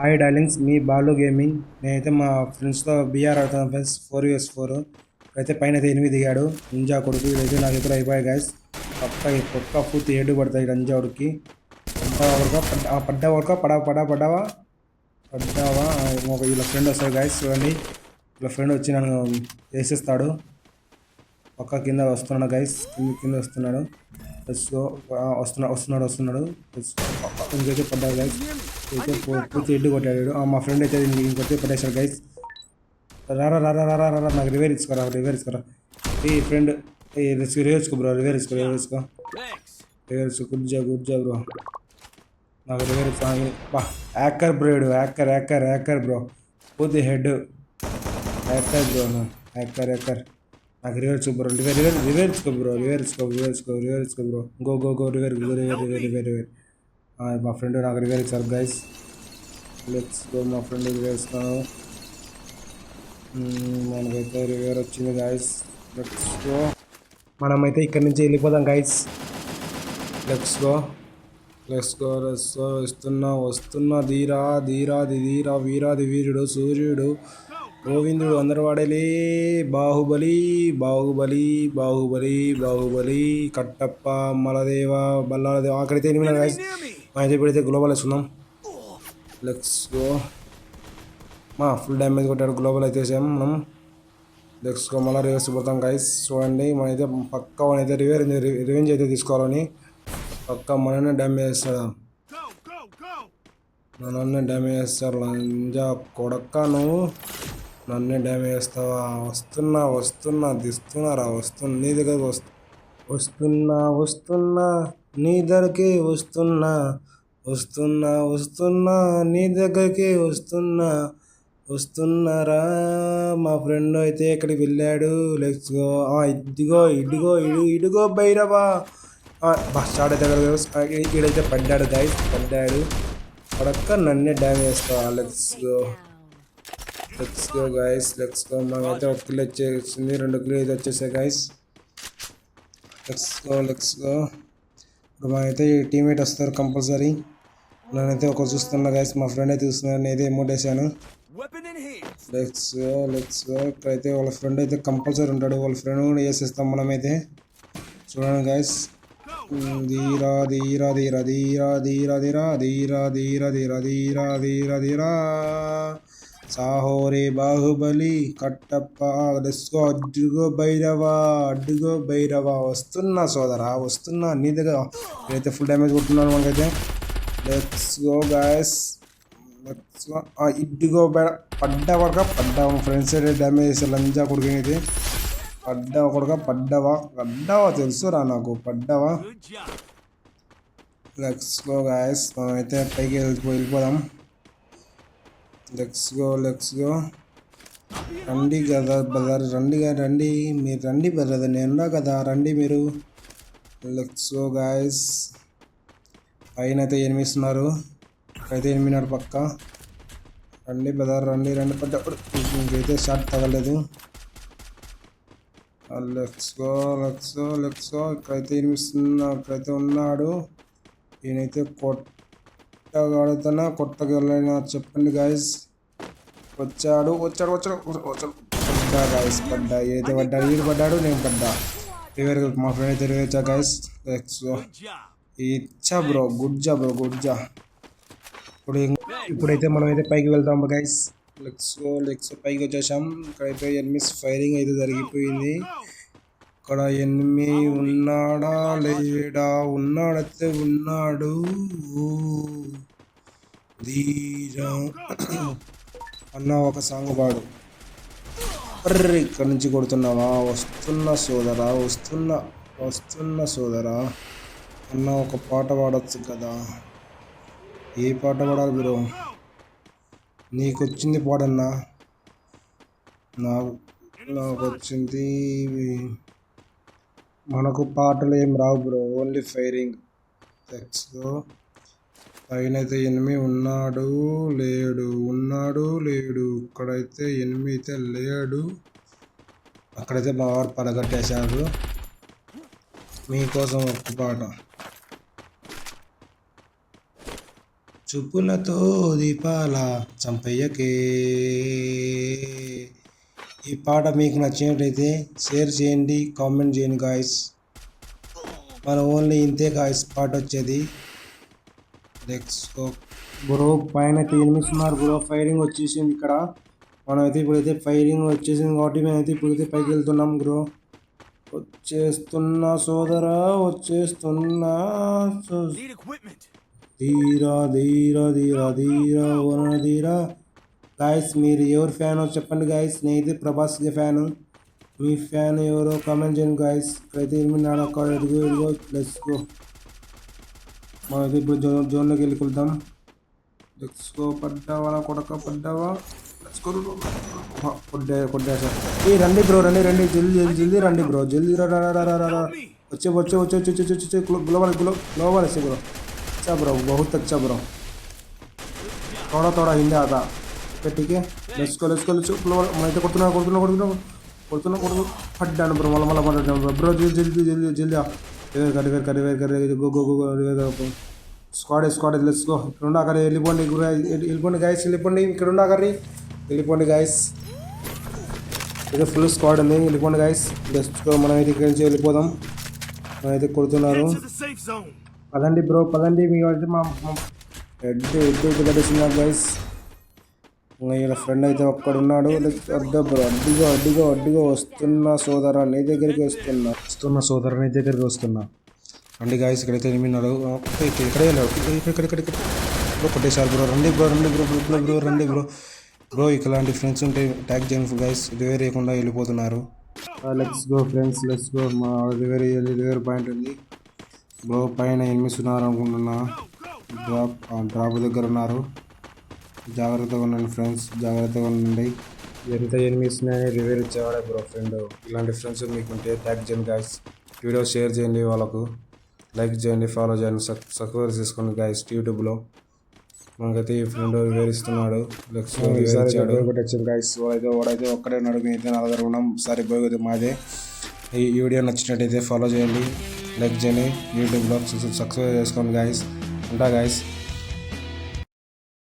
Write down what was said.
Hi darlings, మీ Balu gaming. నేనైతే మా ఫ్రెండ్స్తో బీఆర్ ఆడుతాను ఫ్రెండ్స్. 4vs4 అయితే పైన అయితే 8 దిగాడు నింజా కొడుకు. ఇదైతే నాకు ఎదురు అయిపోయాయి గాయస్. పక్క పూర్తి ఏడు పడతాయి నంజావుడికి. పడ్డావా వీళ్ళ ఫ్రెండ్ వస్తాడు గాయస్. చూడండి, వీళ్ళ ఫ్రెండ్ వచ్చి నన్ను వేసేస్తాడు. పక్క కింద వస్తున్నాడు గాయస్, కింద వస్తున్నాడు. వస్తున్నాడు. ఇంకైతే పడ్డాడు గైస్. అయితే పూర్తి ఎడ్డు కొట్టాడు. మా ఫ్రెండ్ అయితే ఇంకొచ్చి పడేశాడు గైస్. రారా నాకు రివేర్ ఇచ్చుకోరా. ఈ ఫ్రెండ్ రివేర్చుకో బ్రో, రివేర్చుకో. Good job bro. నాకు రివేర్ బా హ్యాకర్ బ్రోడు, హ్యాకర్ బ్రో. పూర్తి హెడ్ హ్యాకర్ బ్రో. హ్యాకర్ నాకు రివేర్చుకో బ్రో. రివేర్చుకో బ్రో. Go revive. మా ఫ్రెండ్ నాకు రివేర్ ఇచ్చారు గైస్. Let's go. మా ఫ్రెండ్ రివేర్ ఇస్తాను. మనకైతే రివేర్ వచ్చింది గైస్. Let's go. మనమైతే ఇక్కడి నుంచి వెళ్ళిపోదాం గైస్. Let's go. వస్తున్నా ధీరా వీరాది వీరుడు సూర్యుడు గోవిందుడు అందరు వాడేలే. బాహుబలి కట్టప్ప మలదేవ బల్లాదేవ. అక్కడైతే ఎనిమిది గైస్. అయితే ఇప్పుడైతే గ్లోబల్ వేసుకుందాం. Let's go. ఫుల్ డ్యామేజ్ కొట్టాడు గ్లోబల్ అయితే వేసాం మనం. Let's go. మళ్ళీ రివర్స్ పోతాం గైస్. చూడండి, మనైతే పక్కా మనైతే రివెంజ్ అయితే తీసుకోవాలని పక్కా మననే డ్యామేజ్ చేస్తాడు. నన్నే డ్యామేజ్ చేస్తారు లంజా కొడక్క. నువ్వు నన్నే డ్యామేజ్ చేస్తావా? వస్తున్నా దిస్తున్నారా. నీ దగ్గరకు వస్తున్నా నీ దగ్గరికి వస్తున్నా నీ దగ్గరికి వస్తున్నారా. మా ఫ్రెండ్ అయితే ఎక్కడికి వెళ్ళాడు. Let's go. ఇడిగో భైరవా. స్టార్ట్ అయితే ఈడైతే పడ్డాడు గైస్. పడక్క నన్నే డ్యామేజ్ చేస్తావా. Let's go guys. మనమైతే ఒక కిల్ వచ్చేసింది, 2 కిల్ అయితే వచ్చేసాయి గైస్. Let's go. ఇప్పుడు మనమైతే టీమేట్ వస్తారు కంపల్సరీ. నేనైతే ఒక చూస్తున్నా గైస్. మా ఫ్రెండ్ అయితే చూస్తున్నాను. నేనైతే ఎమోట్ వేసాను. Let's go. ఇక్కడైతే వాళ్ళ ఫ్రెండ్ అయితే కంపల్సరీ ఉంటాడు. వాళ్ళ ఫ్రెండ్ కూడా వేసేస్తాం మనమైతే. చూడండి గైస్. ధీరా సాహోరే బాహుబలి కట్టప్ప. అడ్డుగో భైరవా. వస్తున్నా సోదరా, వస్తున్నా నీ దగ్గర. నేనైతే ఫుల్ డ్యామేజ్ కొట్టున్నాను మనకైతే. Let's go guys. ఇడ్డుగో పడ్డా ఫ్రెండ్స్ అయితే డ్యామేజ్ చేస్తారు లంజా కొడుకునైతే. పడ్డావా తెలుసురా నాకు. పడ్డావా. Let's go guys. మనమైతే పైకి వెళ్ళిపోదాం. Let's go. రండి కదా బ్రదర్, రండి మీరు రండి బ్రదర్, నేనున్నా కదా, రండి మీరు. Let's go guys. పైన అయితే ఎనిమిస్తున్నారు. అయితే ఎనిమినాడు పక్క. రండి బ్రదర్, రండి పడ్డప్పుడు. ఇంకైతే షాట్ తగలేదు. Let's go. ఇక్కడైతే ఎనిమిస్తున్నా. ఇక్కడైతే ఉన్నాడు. ఈయనైతే కొట్టగా వెళ్ళినా చెప్పండి గాయస్. వచ్చాడు. పడ్డా గాయస్. ఏదైతే పడ్డాడు నేను పడ్డా. మా ఫ్రెండ్ అయితే రివేర్చా గాయస్. Let's go. ఇచ్చా బ్రో. Good job. ఇప్పుడైతే మనం అయితే పైకి వెళ్తాం గైస్. Let's go. పైకి వచ్చేసాం. ఇక్కడైతే ఎనిమిస్ ఫైరింగ్ అయితే జరిగిపోయింది. ఇక్కడ ఎనిమి ఉన్నాడా లేడా? ఉన్నాడైతే ఉన్నాడు. ధీరా అన్న ఒక సాంగ్ పాడు. ఇక్కడ నుంచి కొడుతున్నావా? వస్తున్నా సోదరా. అన్న ఒక పాట పాడచ్చు కదా. ఏ పాట పాడాలి బ్రో? నీకు వచ్చింది పాడన్నా. నాకు వచ్చింది. మనకు పాటలు ఏం రావు bro, only firing. Let's go. పైన అయితే ఎనిమి ఉన్నాడు లేడు. ఇక్కడైతే ఎనిమి అయితే లేడు. అక్కడైతే బాగా పడగట్టేశారు. మీకోసం ఒక పాట. చూపులతో దీపాల చంపయ్యకే. ఈ పాట మీకు నచ్చినట్లయితే షేర్ చేయండి, కామెంట్ చేయండి గాయస్. మన ఓన్లీ ఇంతే గాయస్ పాట వచ్చేది. Let's go bro. పైన ఎనిమిస్తున్నారు బ్రో. ఫైరింగ్ వచ్చేసింది ఇక్కడ. మనమైతే ఇప్పుడైతే ఫైరింగ్ వచ్చేసింది కాబట్టి మేమైతే ఇప్పుడైతే పైకి వెళ్తున్నాం బ్రో. వచ్చేస్తున్నా సోదరా, వచ్చేస్తున్నా. ధీరా ధీరా ధీరా ధీరా వన ధీరా. గాయస్ మీరు ఎవరు ఫ్యానో చెప్పండి గాయస్. నేనైతే ప్రభాస్కి ఫ్యాను. మీ ఫ్యాన్ ఎవరో కామెంట్ చేయండి గాయస్. ఇక్కడైతే ఎనిమిది అక్కడ ఎదుగో. Let's go. మనమైతే ఇప్పుడు జోన్లోకి వెళ్ళిపోతాం. Let's go. పడ్డావా కొడక, పడ్డావా. Let's go. కొట్టేసా. ఏ రండి బ్రో, రండి జల్దీ రండి బ్రో, జల్దీ రా. వచ్చే ग्लोबल ऐसे ब्रो. अच्छा ब्रो, बहुत अच्छा ब्रो. थोड़ा हिंदी आता. ठीक है. Let's go global. मैं కొడుతున్నా పడ్డాను బ్రో. మళ్ళీ పడ్డాను బ్రో. జల్దీ కరివేర్ గో. స్క్వాడ్. Let's go. ఇక్కడ ఉండి అక్కడ వెళ్ళిపోండి గైస్. ఇక్కడ ఉండి అక్కడ వెళ్ళిపోండి గైస్. ఇది ఫుల్ స్క్వాడ్ ఉంది. వెళ్ళిపోండి గైస్. Let's go. మనం అయితే ఇక్కడి నుంచి వెళ్ళిపోదాం. మనమైతే కొడుతున్నారు. పదండి బ్రో, పదండి. మీకు అయితే మా హెడ్ కట్టేస్తున్నారు గైస్. వీళ్ళ ఫ్రెండ్ అయితే ఒక్కడున్నాడు. అడ్డో బ్రో, అడ్డిగా వస్తున్నా సోదరా, నీ దగ్గరికి వస్తున్నా. రండి గాయస్. ఇక్కడైతే ఎనిమిదిన్నాడు. ఇక్కడ కొట్టేశారు బ్రో. రండి బ్రో. ఇలాంటి ఫ్రెండ్స్ ఉంటే ట్యాగ్ చేయండి గాయస్. రివేర్ చేయకుండా వెళ్ళిపోతున్నారు. Let's go friends, let's go. మా రివేర్ పాయింట్ ఉంది బ్రో. పైన ఎనిమిస్తున్నారు అనుకుంటున్నా. డ్రాప్ దగ్గర ఉన్నారు. జాగ్రత్తగా ఉండండి ఫ్రెండ్స్, జాగ్రత్తగా ఉండండి. ఎంత ఎనిమిస్తున్నాయని రివేర్ ఇచ్చేవాడే బ్రో ఫ్రెండ్. ఇలాంటి ఫ్రెండ్స్ మీకుంటే ట్యాగ్ చేయండి గాయస్. వీడియో షేర్ చేయండి, వాళ్ళకు లైక్ చేయండి, ఫాలో చేయండి, సబ్స్క్రైబ్ చేసుకోండి గాయస్. యూట్యూబ్లో మనకైతే ఈ ఫ్రెండ్ రివేర్ ఇస్తున్నాడు. గాయస్. వాడైతే ఒక్కడే ఉన్నాడు. మేమైతే నలుగురు ఉన్నాం. సరే పోయి మాదే. ఈ వీడియో నచ్చినట్టయితే ఫాలో చేయండి, లైక్ చేయండి, యూట్యూబ్లో సబ్స్క్రైబ్ చేసుకోండి గాయస్. ఉంటా గాయస్.